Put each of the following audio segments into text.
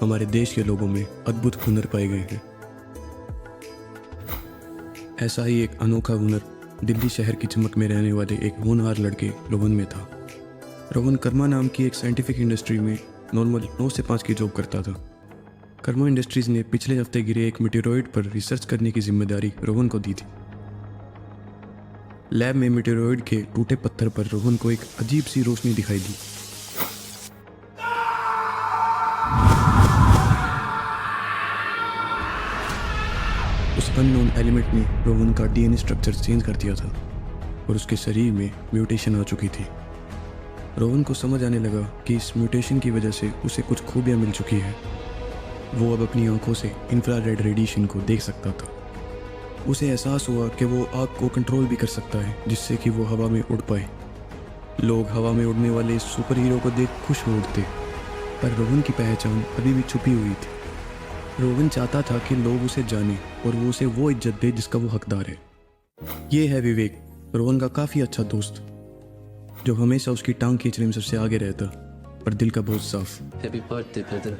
हमारे देश के लोगों में अद्भुत हुनर पाए गए हैं। ऐसा ही एक अनोखा हुनर दिल्ली शहर की चमक में रहने वाले एक होनहार लड़के रोहन में था। रोहन कर्मा नाम की एक साइंटिफिक इंडस्ट्री में नॉर्मल 9 से 5 की जॉब करता था। कर्मा इंडस्ट्रीज ने पिछले हफ्ते गिरे एक मीटेरॉइड पर रिसर्च करने की जिम्मेदारी रोहन को दी थी। लैब में मीटेरॉइड के टूटे पत्थर पर रोहन को एक अजीब सी रोशनी दिखाई दी। उस अननोन एलिमेंट ने रोहन का डीएनए स्ट्रक्चर चेंज कर दिया था और उसके शरीर में म्यूटेशन आ चुकी थी। रोहन को समझ आने लगा कि इस म्यूटेशन की वजह से उसे कुछ खूबियां मिल चुकी हैं। वो अब अपनी आंखों से इंफ्रारेड रेडिएशन को देख सकता था। उसे एहसास हुआ कि वो आग को कंट्रोल भी कर सकता है, जिससे कि वो हवा में उड़ पाए। लोग हवा में उड़ने वाले सुपर हीरो को देख खुश हो उठते, पर रोहन की पहचान अभी भी छुपी हुई थी। रोहन चाहता था कि लोग उसे जाने और वो उसे वो इज्जत दे जिसका वो हकदार है। ये है विवेक, रोहन का काफ़ी अच्छा दोस्त, जो हमेशा उसकी टांग खींचने में सबसे आगे रहता, पर दिल का बहुत साफ। Happy birthday brother.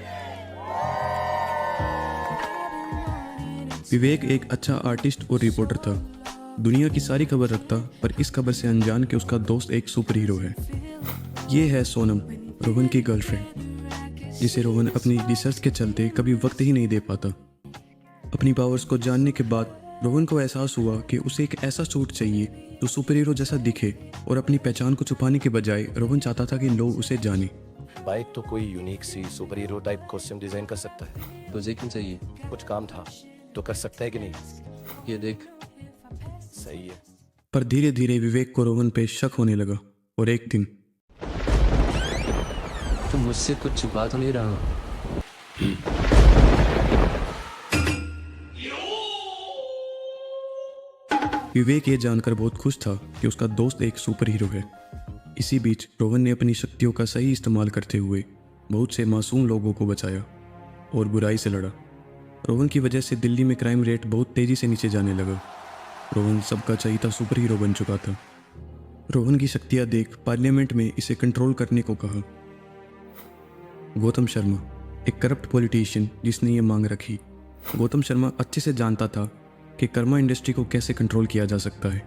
विवेक एक अच्छा आर्टिस्ट और रिपोर्टर था। दुनिया की सारी खबर रखता, पर इस खबर से अनजान कि उसका दोस्त एक सुपर हीरो है। ये है सोनम, रोहन की गर्लफ्रेंड, जिसे रोहन अपनी रिसर्च के चलते कभी वक्त ही नहीं दे पाता। अपनी पावर्स को जानने के बाद रोहन को एहसास हुआ कि उसे एक ऐसा सूट चाहिए जो सुपर हीरो जैसा दिखे, और अपनी पहचान को छुपाने के बजाय रोहन चाहता था कि लोग उसे जाने। भाई तो कोई यूनिक सी super hero type costume design कर सकता है। तुझे क्यों चाहिए? कुछ काम था तो कर सकता है कि नहीं? ये देख। सही है। पर धीरे धीरे विवेक को रोहन पे शक होने लगा, और एक दिन तुम मुझसे कुछ छुपा तो नहीं रहा? विवेक ये जानकर बहुत खुश था कि उसका दोस्त एक सुपर हीरो है। इसी बीच रोहन ने अपनी शक्तियों का सही इस्तेमाल करते हुए बहुत से मासूम लोगों को बचाया और बुराई से लड़ा। रोहन की वजह से दिल्ली में क्राइम रेट बहुत तेजी से नीचे जाने लगा। रोहन सबका चहीता सुपर हीरो बन चुका था। रोहन की शक्तियां देख पार्लियामेंट में इसे कंट्रोल करने को कहा। गौतम शर्मा, एक करप्ट पॉलिटिशियन जिसने ये मांग रखी। गौतम शर्मा अच्छे से जानता था कि कर्मा इंडस्ट्री को कैसे कंट्रोल किया जा सकता है।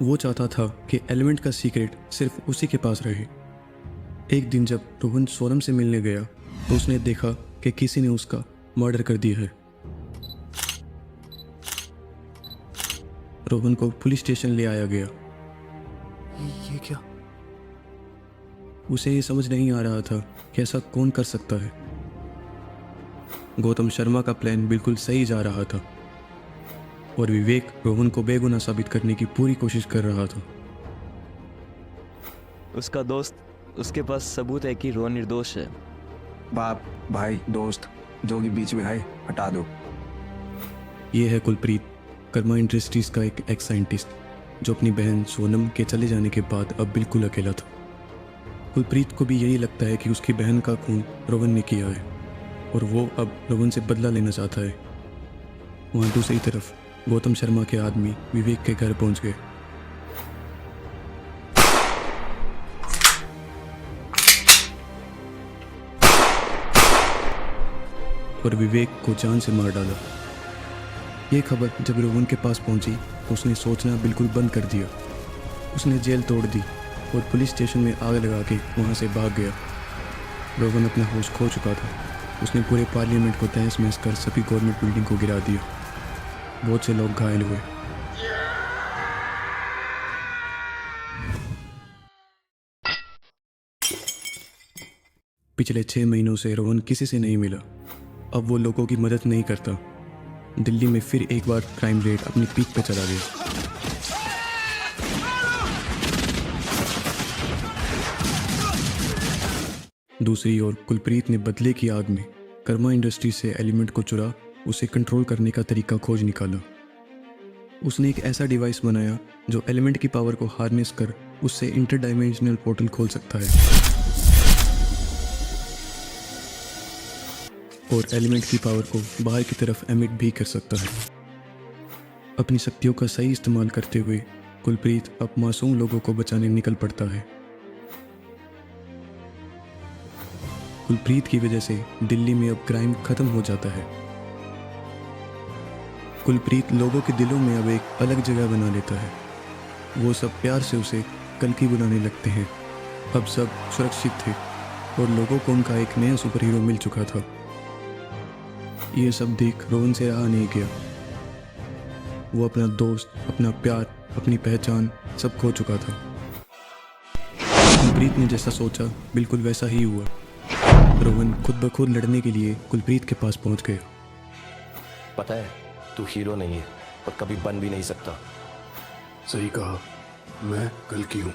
वो चाहता था कि एलिमेंट का सीक्रेट सिर्फ उसी के पास रहे। एक दिन जब रोहन सोनम से मिलने गया तो उसने देखा कि किसी ने उसका मर्डर कर दिया है। रोहन को पुलिस स्टेशन ले आया गया। ये क्या? उसे ये समझ नहीं आ रहा था कि ऐसा कौन कर सकता है। गौतम शर्मा का प्लान बिल्कुल सही जा रहा था और विवेक रोहन को बेगुनाह साबित करने की पूरी कोशिश कर रहा था। उसका दोस्त, उसके पास सबूत है कि रोहन निर्दोष है। बाप, भाई, दोस्त जो भी बीच में है हटा दो। ये है कुलप्रीत, कर्मा इंडस्ट्रीज का एक एक्स साइंटिस्ट, जो अपनी बहन सोनम के चले जाने के बाद अब बिल्कुल अकेला था। कुलप्रीत को भी यही लगता है कि उसकी बहन का खून रोहन ने किया है और वो अब रोहन से बदला लेना चाहता है। वहाँ दूसरी तरफ गौतम शर्मा के आदमी विवेक के घर पहुंच गए। और विवेक को जान से मार डाला। ये खबर जब रोहन के पास पहुंची तो उसने सोचना बिल्कुल बंद कर दिया। उसने जेल तोड़ दी और पुलिस स्टेशन में आग लगा के वहां से भाग गया। रोहन अपना होश खो चुका था। उसने पूरे पार्लियामेंट को तहस महस कर सभी गवर्नमेंट बिल्डिंग को गिरा दिया। बहुत से लोग घायल हुए। पिछले 6 महीनों से रोहन किसी से नहीं मिला। अब वो लोगों की मदद नहीं करता। दिल्ली में फिर एक बार क्राइम रेट अपनी पीक पे चला गया। दूसरी ओर कुलप्रीत ने बदले की आग में कर्मा इंडस्ट्री से एलिमेंट को चुरा उसे कंट्रोल करने का तरीका खोज निकाला। उसने एक ऐसा डिवाइस बनाया जो एलिमेंट की पावर को हार्नेस कर उससे इंटरडाइमेंशनल पोर्टल खोल सकता है और एलिमेंट की पावर को बाहर की तरफ एमिट भी कर सकता है। अपनी शक्तियों का सही इस्तेमाल करते हुए कुलप्रीत अब मासूम लोगों को बचाने निकल पड़ता है। कुलप्रीत की वजह से दिल्ली में अब क्राइम खत्म हो जाता है। कुलप्रीत लोगों के दिलों में अब एक अलग जगह बना लेता है। वो सब प्यार से उसे कल्कि बुलाने लगते हैं। अब सब सुरक्षित थे और लोगों को उनका एक नया सुपर हीरो मिल चुका था। ये सब देख रोहन से रहा नहीं गया। वो अपना दोस्त, अपना प्यार, अपनी पहचान सब खो चुका था। कुलप्रीत ने जैसा सोचा बिल्कुल वैसा ही हुआ। रोहन खुद ब खुद लड़ने के लिए कुलप्रीत के पास पहुंच गया। पता है तू हीरो नहीं है और कभी बन भी नहीं सकता। सही कहा, मैं कल की हूँ।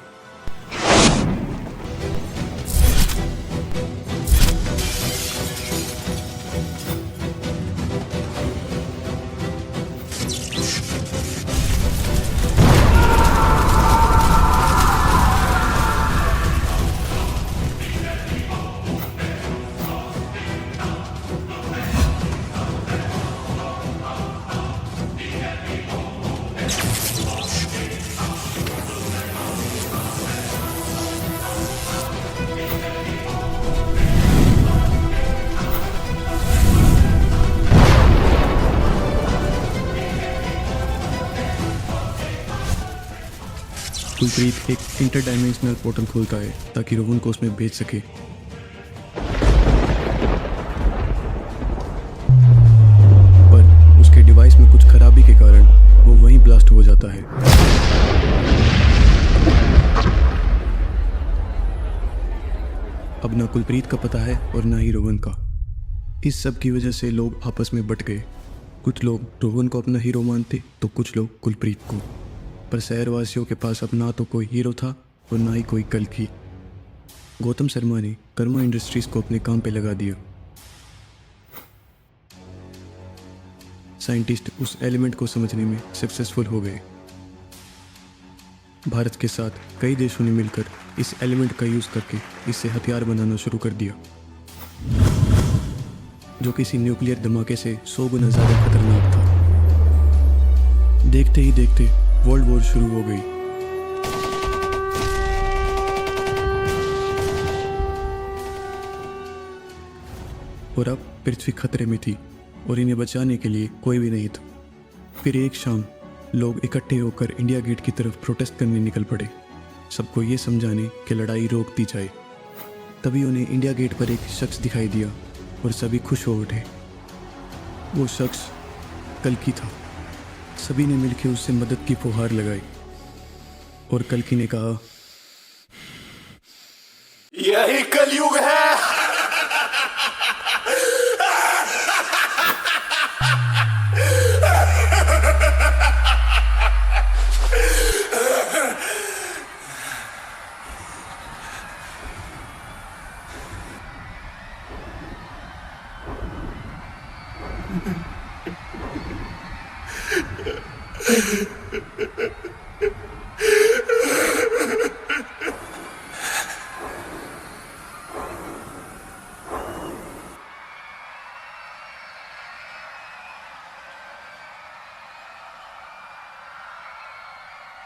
कुलप्रीत एक इंटरडायमेंशनल पोर्टल खोलता है ताकि रोहन को उसमें भेज सके। पर उसके डिवाइस में कुछ खराबी के कारण वो वहीं ब्लास्ट हो जाता है। अब ना कुलप्रीत का पता है और ना ही रोहन का। इस सब की वजह से लोग आपस में बट गए। कुछ लोग रोहन को अपना हीरो मानते तो कुछ लोग कुलप्रीत को। पर शहरवासियों के पास अब ना तो कोई हीरो था और ना ही कोई कल्कि। गौतम शर्मा ने कर्मा इंडस्ट्रीज को अपने काम पे लगा दिया। साइंटिस्ट उस एलिमेंट को समझने में सक्सेसफुल हो गए। भारत के साथ कई देशों ने मिलकर इस एलिमेंट का यूज करके इससे हथियार बनाना शुरू कर दिया, जो किसी न्यूक्लियर धमाके से 100 गुना ज्यादा खतरनाक था। देखते ही देखते वर्ल्ड वॉर शुरू हो गई। और अब पृथ्वी खतरे में थी और इन्हें बचाने के लिए कोई भी नहीं था। फिर एक शाम लोग इकट्ठे होकर इंडिया गेट की तरफ प्रोटेस्ट करने निकल पड़े, सबको ये समझाने कि लड़ाई रोक दी जाए। तभी उन्हें इंडिया गेट पर एक शख्स दिखाई दिया और सभी खुश हो उठे। वो शख्स कल्कि था। सभी ने मिलकर उससे मदद की फुहार लगाई और कल्कि ने कहा, यही कलयुग है।